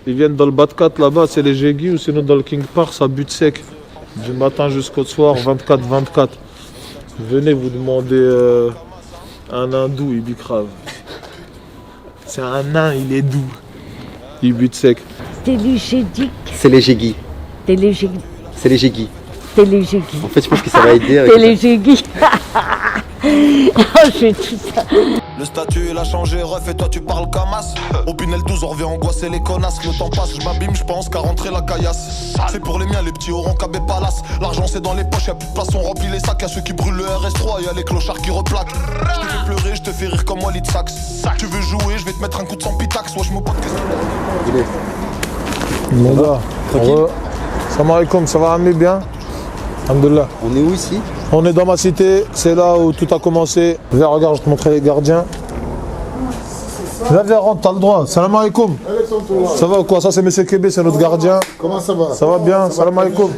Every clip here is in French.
Ils viennent dans le bas de 4 là-bas, c'est les Jégui ou sinon dans le King Park, ça bute sec. Du matin jusqu'au soir, 24-24. Venez vous demander un hindou, il bicrave. C'est un nain, il est doux. Il bute sec. Télégédique. C'est les Jégui. Télégédique. C'est les Jégui. Télégédique. En fait, je pense que ça va aider. Avec Télégédique. Oh, j'ai tout ça. Le statut il a changé, ref et toi tu parles Kamas. Au Pinel 12 on revient angoisser les connasses. Le temps passe, je m'abîme, je pense qu'à rentrer la caillasse. C'est pour les miens, les petits auront cabé palace. L'argent c'est dans les poches, y'a plus de place, on remplit les sacs. Y'a ceux qui brûlent le RS3, y'a les clochards qui replaquent. Je te fais pleurer, je te fais rire comme Walid Sax. Tu veux jouer, je vais te mettre un coup de 100 pitax. Ouais, je me pote que Mon gars, salam alaikum, ça va Ami bien? Alhamdoulilah. On est où ici? On est dans ma cité, c'est là où tout a commencé. Viens, regarde, je te montrer les gardiens. Viens, rentre, t'as le droit. Salam alaikum. Ça va ou quoi? Ça c'est M. Kébé, c'est notre gardien. Comment ça va? Ça va bien, salam alaikum.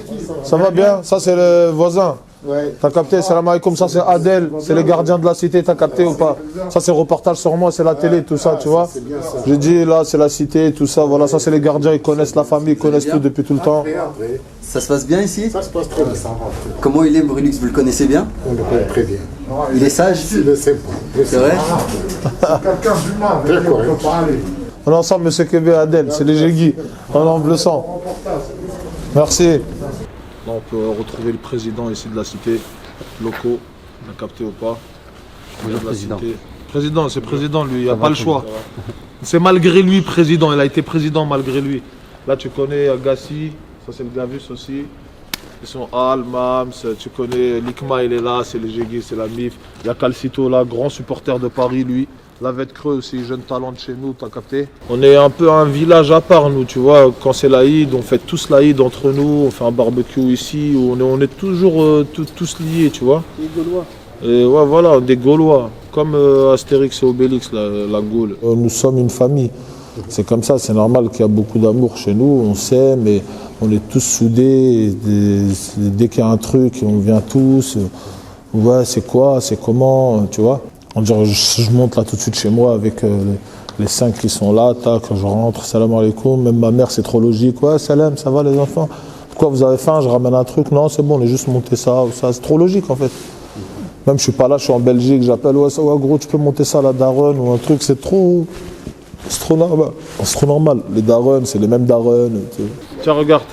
Ça va bien? Ça c'est le voisin. Ouais. T'as capté? Salam alaikum. Ça c'est Adel, c'est les gardiens de la cité, t'as capté ou pas? Ça c'est reportage sur moi, c'est la télé, tout ça, tu vois? J'ai dit là, c'est la cité, tout ça, voilà, ça c'est les gardiens, ils connaissent la famille, ils connaissent tout depuis tout le temps. Ça se passe bien ici? Ça se passe très bien. Comment il est, Brulux? Vous le connaissez bien? On le connaît très bien. Il est sage? Il le sait pas. C'est vrai? Quelqu'un d'humain, très correct. On est ensemble, M. Kébé, Adel, c'est les Jégui, on est en bleu sang. Merci. Là, on peut retrouver le président ici de la cité, locaux, on a capté ou pas? Bonjour, président. Président, c'est président lui, il n'y a pas le choix. C'est malgré lui président, il a été président malgré lui. Là tu connais Agassi, ça c'est le Gavus aussi. Ils sont Al, Mams, tu connais Likma, il est là, c'est les Jégui, c'est la MIF. Il y a Calcito là, grand supporter de Paris lui. La Vette Creux aussi, jeune talent de chez nous, t'as capté? On est un peu un village à part nous, tu vois, quand c'est l'Aïd, on fait tous l'Aïd entre nous, on fait un barbecue ici, on est toujours tous liés, tu vois. Les Gaulois. Et ouais, voilà, des Gaulois, comme Astérix et Obélix, la Gaule. Nous sommes une famille, c'est comme ça, c'est normal qu'il y a beaucoup d'amour chez nous, on s'aime, mais on est tous soudés, dès qu'il y a un truc, on vient tous, ouais, c'est quoi, c'est comment, tu vois. On dirait, je monte là tout de suite chez moi avec les 5 qui sont là, tac, je rentre, salam alaikum, même ma mère c'est trop logique, ouais, salam, ça va les enfants? Pourquoi vous avez faim? Je ramène un truc, non c'est bon, on est juste monté ça, c'est trop logique en fait. Même je suis pas là, je suis en Belgique, j'appelle, ouais, gros tu peux monter ça à la daronne ou un truc, c'est trop normal. C'est trop normal, les daronnes, c'est les mêmes daronnes. Tiens regarde,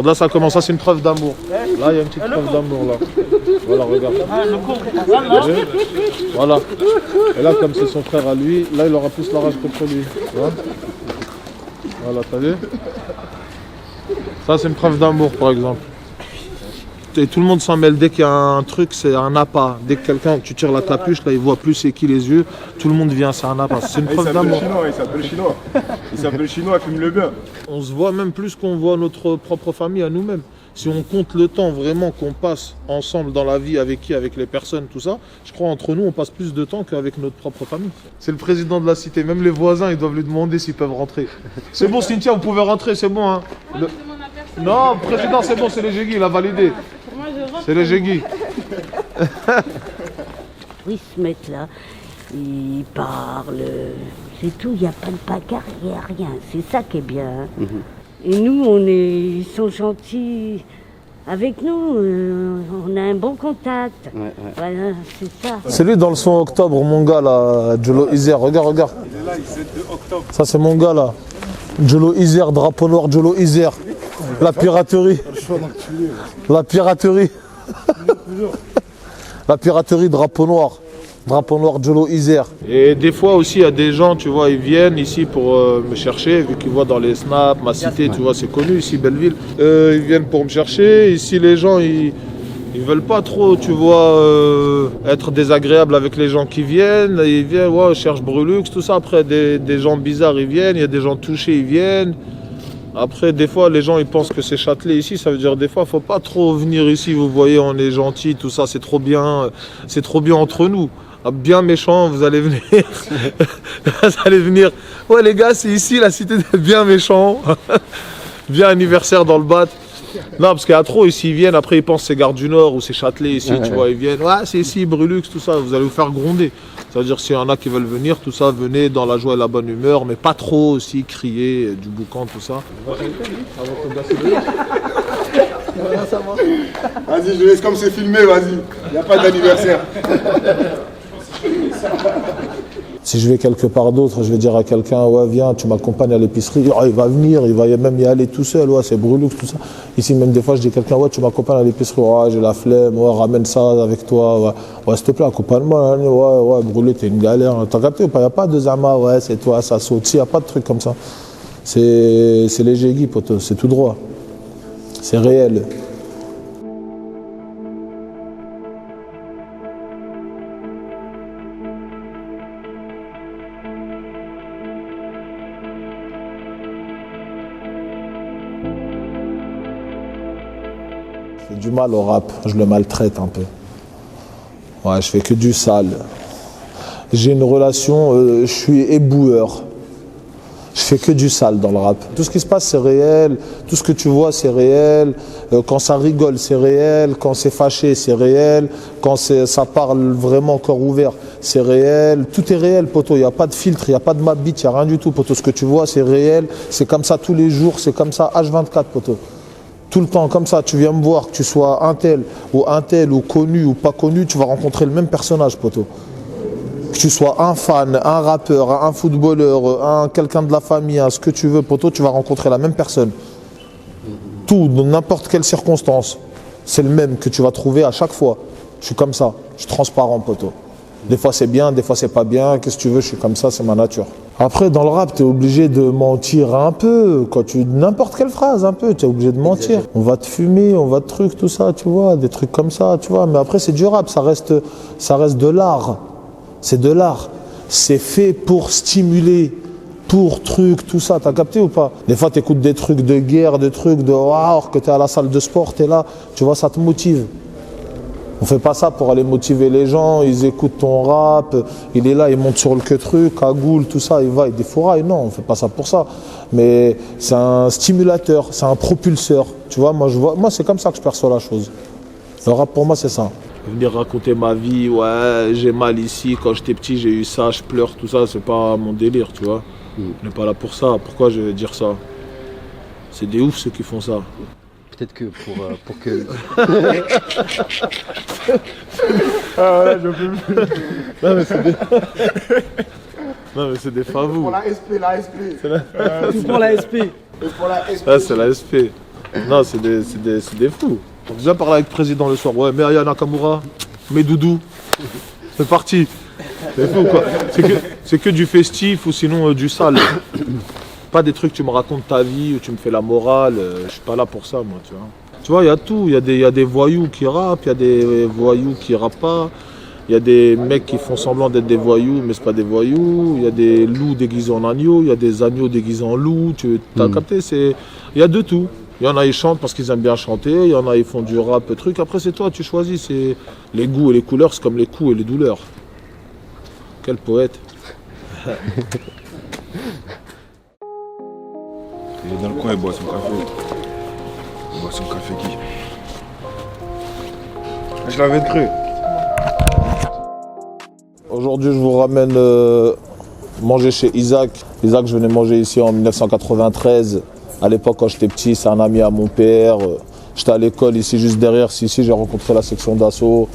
là ça commence, ça c'est une preuve d'amour. Là il y a une petite preuve d'amour là. Voilà, regarde. Voilà. Et là, comme c'est son frère à lui, là, il aura plus la rage contre lui. Voilà, t'as vu? Ça, c'est une preuve d'amour, par exemple. Et tout le monde s'en mêle. Dès qu'il y a un truc, c'est un appât. Dès que quelqu'un, tu tires la capuche, là, il voit plus c'est qui les yeux. Tout le monde vient, c'est un appât. C'est une preuve d'amour. Il s'appelle chinois, fume le bien. On se voit même plus qu'on voit notre propre famille à nous-mêmes. Si on compte le temps vraiment qu'on passe ensemble dans la vie, avec les personnes, tout ça, je crois entre nous, on passe plus de temps qu'avec notre propre famille. C'est le président de la cité, même les voisins, ils doivent lui demander s'ils peuvent rentrer. C'est bon, Cynthia, vous pouvez rentrer, c'est bon. Hein. Non, président, c'est bon, c'est les Jégui, il a validé. C'est les Jégui. Ils se mettent là, ils parlent, c'est tout, il n'y a pas de bagarre, il n'y a rien. C'est ça qui est bien. Hein. Et nous, ils sont gentils avec nous, on a un bon contact. Ouais. Voilà, c'est ça. C'est lui dans le son Octobre, mon gars là, Jolo Izer, regarde. Il est là, il est 2 octobre. Ça c'est mon gars là. Jolo Izer, drapeau noir, Jolo Izer. La piraterie. La piraterie. La piraterie, drapeau noir. Drapeau noir, Jolo Izer. Et des fois aussi, il y a des gens, tu vois, ils viennent ici pour me chercher, vu qu'ils voient dans les snaps, ma cité, tu vois, c'est connu ici, Belleville. Ils viennent pour me chercher. Ici, les gens, ils veulent pas trop, tu vois, être désagréables avec les gens qui viennent. Ils viennent, ouais, je cherche Brulux, tout ça. Après, des gens bizarres, ils viennent. Il y a des gens touchés, ils viennent. Après, des fois, les gens, ils pensent que c'est Châtelet ici. Ça veut dire, des fois, faut pas trop venir ici. Vous voyez, on est gentil, tout ça, c'est trop bien entre nous. Ah, bien méchant, vous allez venir. Vous allez venir. Ouais, les gars, c'est ici, la cité des bien méchants. Bien anniversaire dans le bat. Non, parce qu'il y a trop ici, ils viennent, après ils pensent que c'est Gare du Nord ou c'est Châtelet ici, tu vois, ils viennent, ouais, c'est ici, Brulux, tout ça, vous allez vous faire gronder. C'est-à-dire s'il y en a qui veulent venir, tout ça, venez dans la joie et la bonne humeur, mais pas trop aussi crier, du boucan, tout ça. Vas-y, je laisse comme c'est filmé, vas-y. Il n'y a pas d'anniversaire. Si je vais quelque part d'autre, je vais dire à quelqu'un, ouais, viens, tu m'accompagnes à l'épicerie. Oh, il va venir, il va même y aller tout seul, ouais, c'est Brulux, tout ça. Ici, même des fois, je dis à quelqu'un, ouais, tu m'accompagnes à l'épicerie, ouais, j'ai la flemme, ouais, ramène ça avec toi, ouais, s'il te plaît, accompagne-moi, ouais, Brulux, t'es une galère. T'as capté ou pas? Il n'y a pas de Zama, ouais, c'est toi, ça saute. Il n'y a pas de truc comme ça. C'est léger, Guy, poteau, c'est tout droit. C'est réel. J'ai du mal au rap, je le maltraite un peu. Ouais, je fais que du sale. J'ai une relation, je suis éboueur. Je fais que du sale dans le rap. Tout ce qui se passe, c'est réel. Tout ce que tu vois, c'est réel. Quand ça rigole, c'est réel. Quand c'est fâché, c'est réel. Quand ça parle vraiment corps ouvert, c'est réel. Tout est réel, poteau. Il n'y a pas de filtre, il n'y a pas de mabit, il n'y a rien du tout, poteau. Ce que tu vois, c'est réel. C'est comme ça tous les jours. C'est comme ça H24, poteau. Tout le temps, comme ça, tu viens me voir, que tu sois un tel, ou connu, ou pas connu, tu vas rencontrer le même personnage, poteau. Que tu sois un fan, un rappeur, un footballeur, quelqu'un de la famille, ce que tu veux, poteau, tu vas rencontrer la même personne. Tout, dans n'importe quelle circonstance, c'est le même que tu vas trouver à chaque fois. Je suis comme ça, je suis transparent, poteau. Des fois c'est bien, des fois c'est pas bien, qu'est-ce que tu veux, je suis comme ça, c'est ma nature. Après, dans le rap, tu es obligé de mentir un peu. Quand tu n'importe quelle phrase, un peu, tu es obligé de mentir. On va te fumer, on va te truc, tout ça, tu vois, des trucs comme ça, tu vois. Mais après, c'est du rap, ça reste de l'art. C'est de l'art. C'est fait pour stimuler, pour truc, tout ça. T'as capté ou pas? Des fois, tu écoutes des trucs de guerre, des trucs de wow, que tu es à la salle de sport, tu es là, tu vois, ça te motive. On fait pas ça pour aller motiver les gens, ils écoutent ton rap, il est là, il monte sur le que truc, cagoule, tout ça, il va, il défouraille. Non, on fait pas ça pour ça. Mais c'est un stimulateur, c'est un propulseur. Tu vois, moi c'est comme ça que je perçois la chose. Le rap pour moi c'est ça. Venir raconter ma vie, ouais, j'ai mal ici, quand j'étais petit j'ai eu ça, je pleure, tout ça, c'est pas mon délire, tu vois. On n'est pas là pour ça, pourquoi je vais dire ça? C'est des oufs ceux qui font ça. Peut-être que pour que... Ah ouais, je peux plus. Non mais c'est des... non mais c'est des favous. Pour la SP, la SP. Tout pour la SP. Et pour la SP. Ah, c'est la SP. Non, c'est des fous. On a déjà parlé avec le président le soir. Ouais, mais Aya Nakamura, mes doudous. C'est parti. C'est fou quoi. C'est que du festif ou sinon du sale. Pas des trucs, tu me racontes ta vie ou tu me fais la morale. Je suis pas là pour ça, moi, tu vois. Tu vois, il y a tout. Il y a des voyous qui rappent, il y a des voyous qui rappent pas. Il y a des mecs qui font semblant d'être des voyous, mais c'est pas des voyous. Il y a des loups déguisés en agneaux, il y a des agneaux déguisés en loups. Tu as capté, il y a de tout. Il y en a, ils chantent parce qu'ils aiment bien chanter. Il y en a, ils font du rap, truc. Après, c'est toi, tu choisis. C'est les goûts et les couleurs, c'est comme les coups et les douleurs. Quel poète. Il est dans le coin, il boit son café. Il boit son café qui? Je l'avais cru. Aujourd'hui, je vous ramène manger chez Isaac. Isaac, je venais manger ici en 1993. À l'époque, quand j'étais petit, c'est un ami à mon père. J'étais à l'école ici, juste derrière. Ici, j'ai rencontré la section d'assaut.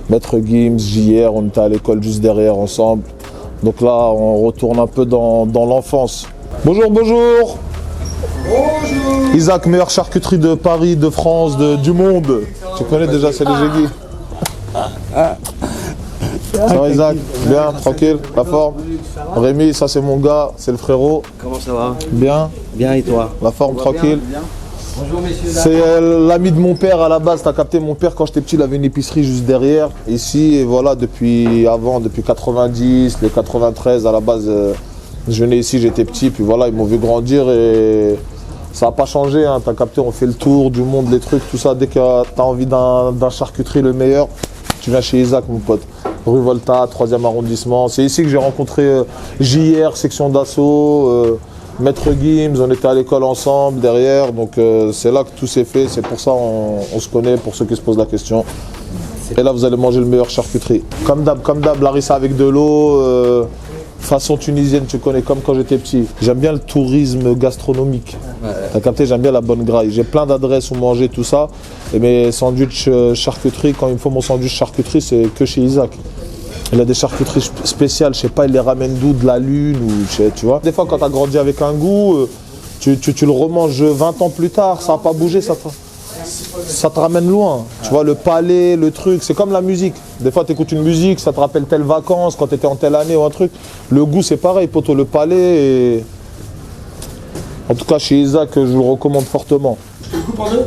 Maître Gims, JR, on était à l'école juste derrière ensemble. Donc là, on retourne un peu dans l'enfance. Bonjour, bonjour. Bonjour. Isaac, meilleure charcuterie de Paris, de France, du monde. Tu connais déjà, c'est les Guy. Ça va Isaac? Bien, tranquille, la forme? Rémi, ça c'est mon gars, c'est le frérot. Comment ça va? Bien? Bien et toi? La forme, tranquille? Bien. Bonjour messieurs. C'est l'ami de mon père à la base, t'as capté, mon père quand j'étais petit il avait une épicerie juste derrière. Ici, et voilà, depuis 90, les 93 à la base, je venais ici, j'étais petit, puis voilà, ils m'ont vu grandir et ça n'a pas changé, hein, t'as capté, on fait le tour du monde, les trucs, tout ça. Dès que t'as envie d'un charcuterie le meilleur, tu viens chez Isaac mon pote. Rue Volta, 3e arrondissement. C'est ici que j'ai rencontré JR, section d'assaut, Maître Gims, on était à l'école ensemble derrière, donc c'est là que tout s'est fait, c'est pour ça on se connaît, pour ceux qui se posent la question. Et là, vous allez manger le meilleur charcuterie. Comme d'hab, Larissa avec de l'eau, façon tunisienne, tu connais, comme quand j'étais petit. J'aime bien le tourisme gastronomique. T'as capté, j'aime bien la bonne graille. J'ai plein d'adresses où manger tout ça. Et mes sandwichs charcuterie, quand il me faut mon sandwich charcuterie, c'est que chez Isaac. Il a des charcuteries spéciales, je sais pas, il les ramène d'où, de la lune, ou tu vois. Des fois, quand tu as grandi avec un goût, tu le remanges 20 ans plus tard, ça n'a pas bougé, ça te ramène loin. Tu vois, le palais, le truc, c'est comme la musique. Des fois, tu écoutes une musique, ça te rappelle telle vacances, quand tu étais en telle année ou un truc. Le goût, c'est pareil, poto, le palais. Et... En tout cas, chez Isaac, je le recommande fortement. Tu le coupes en deux?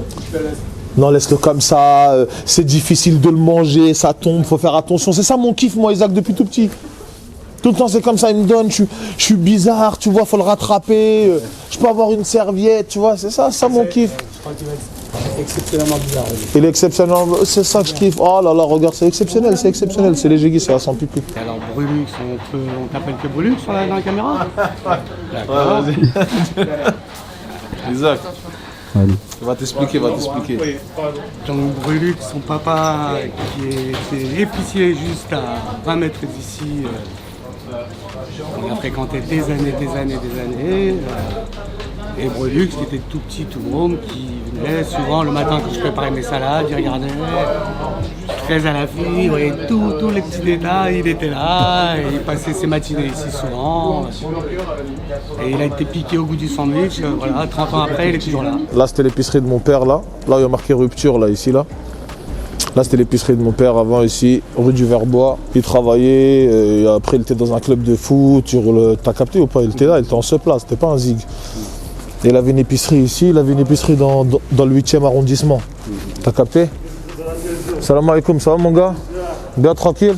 Non, laisse-le comme ça, c'est difficile de le manger, ça tombe, faut faire attention. C'est ça mon kiff, moi, Isaac, depuis tout petit. Tout le temps, c'est comme ça, il me donne, je suis bizarre, tu vois, faut le rattraper. Je peux avoir une serviette, tu vois, c'est ça mon kiff. Je crois qu'il va être exceptionnellement bizarre. Il est exceptionnel, c'est ça que je kiffe. Oh là là, regarde, c'est exceptionnel, c'est les Jégis, c'est à 100 pipi. Alors, Brulux, on t'appelle que Brulux dans la caméra? D'accord. Isaac. Il va t'expliquer, Donc Brulux, son papa, qui était épicier juste à 20 mètres d'ici, on a fréquenté des années. Et Brulux, qui était tout petit, tout môme, qui venait souvent le matin quand je préparais mes salades, il regardait, très à la vie, il voyait tous les petits détails, il était là, et il passait ses matinées ici souvent. Et il a été piqué au goût du sandwich, voilà, 30 ans après, il est toujours là. Là, c'était l'épicerie de mon père, là il y a marqué rupture, là, ici, là. Là, c'était l'épicerie de mon père avant, ici, rue du Verbois. Il travaillait, et après, il était dans un club de foot. T'as capté ou pas? Il était là, il était en ce plat, c'était pas un zig. Et il avait une épicerie ici, il avait une épicerie dans le 8e arrondissement. T'as capté? Salam alaikum, ça va mon gars? Bien tranquille?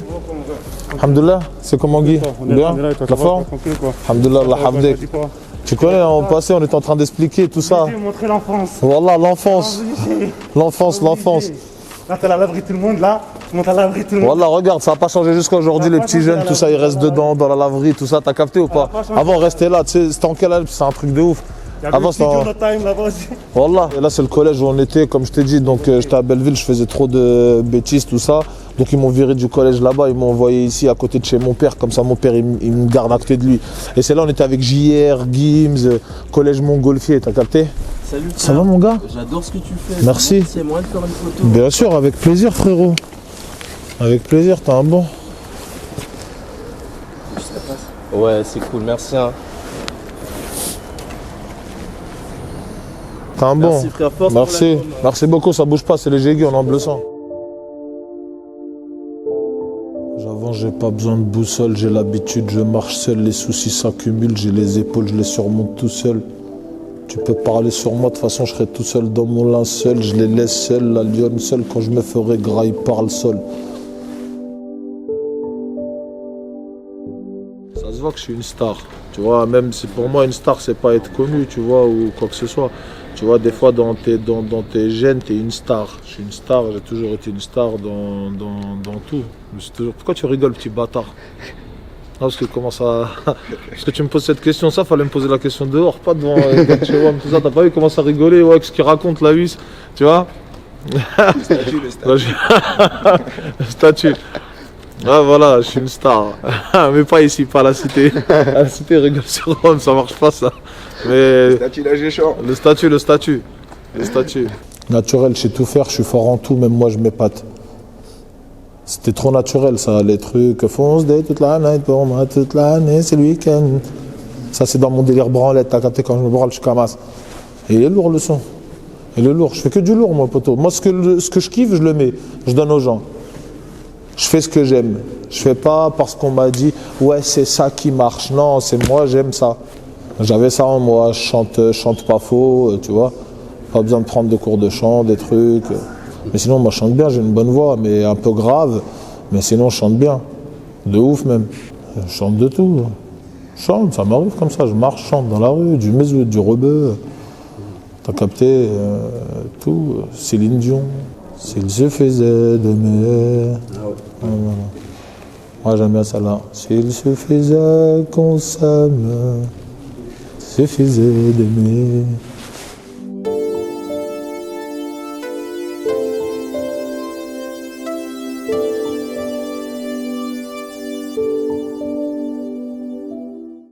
Alhamdoulilah, c'est comment Guy? Bien? La forme? Alhamdoulilah, Allah hafdek. Tu connais, en passé, on était en train d'expliquer tout ça. Montrer l'enfance. Voilà, l'enfance. L'enfance. Là, t'as la laverie tout le monde, là. Tu montes à la laverie tout le monde. Voilà, regarde, ça n'a pas changé jusqu'à aujourd'hui. Les petits jeunes, tout ça, ils restent dedans, dans la laverie, tout ça. T'as capté ou pas? Avant, on restait là, tu sais, c'était en quelle année? C'est un truc de ouf. Avant, c'était en... Voilà. Et là, c'est le collège où on était, comme je t'ai dit. Donc, j'étais à Belleville, je faisais trop de bêtises, tout ça. Donc, ils m'ont viré du collège là-bas. Ils m'ont envoyé ici, à côté de chez mon père. Comme ça, mon père, il me garde à côté de lui. Et c'est là, on était avec JR, Gims, collège Montgolfier. T'as capté? Salut. Ça va, mon gars? J'adore ce que tu fais. Merci. C'est moi de faire une photo. Bien sûr, avec plaisir, frérot. Avec plaisir, t'as un bon. Ouais, c'est cool, merci. Hein. T'as un bon. Merci, frère, force. Merci beaucoup, ça bouge pas, c'est les Jégis, on en bleu sang. J'avance, j'ai pas besoin de boussole, j'ai l'habitude, je marche seul, les soucis s'accumulent, j'ai les épaules, je les surmonte tout seul. Tu peux parler sur moi, de toute façon je serai tout seul dans mon linceul, je les laisse seuls, la lionne seule, quand je me ferai graille par le sol. Ça se voit que je suis une star, tu vois, même si pour moi une star c'est pas être connu, tu vois, ou quoi que ce soit. Tu vois, des fois dans tes gènes, t'es une star. Je suis une star, j'ai toujours été une star dans tout. Pourquoi tu rigoles, petit bâtard? Non, parce que comment ça... Parce que tu me poses cette question, ça, fallait me poser la question dehors, pas devant tout ça. T'as pas vu comment ça rigolait, ouais, ce qu'il raconte la huisse, tu vois? Le statut. Ah voilà, je suis une star. Mais pas ici, pas à la cité. À la cité, rigole sur Rome, ça marche pas ça. Mais... Le statut. Naturel, je sais tout faire, je suis fort en tout, même moi je m'épate. C'était trop naturel ça, les trucs. Fonce day toute la night, pour moi toute l'année, c'est le week-end. Ça c'est dans mon délire branlette, t'as capté, quand je me branle, je camasse. Et il est lourd le son. Il est lourd, je fais que du lourd moi poteau. Moi ce que je kiffe, je le mets, je donne aux gens. Je fais ce que j'aime. Je fais pas parce qu'on m'a dit ouais c'est ça qui marche. Non, c'est moi, j'aime ça. J'avais ça en moi, je chante pas faux, tu vois. Pas besoin de prendre de cours de chant, des trucs. Mais sinon, moi je chante bien, j'ai une bonne voix, mais un peu grave. Mais sinon, je chante bien. De ouf même. Je chante de tout. Je chante, ça m'arrive comme ça. Je marche, je chante dans la rue, du Mesut, du Rebeu. T'as capté tout. Céline Dion. S'il se faisait d'aimer. Voilà. Moi j'aime bien ça là. S'il se faisait qu'on s'aime. Suffisait d'aimer.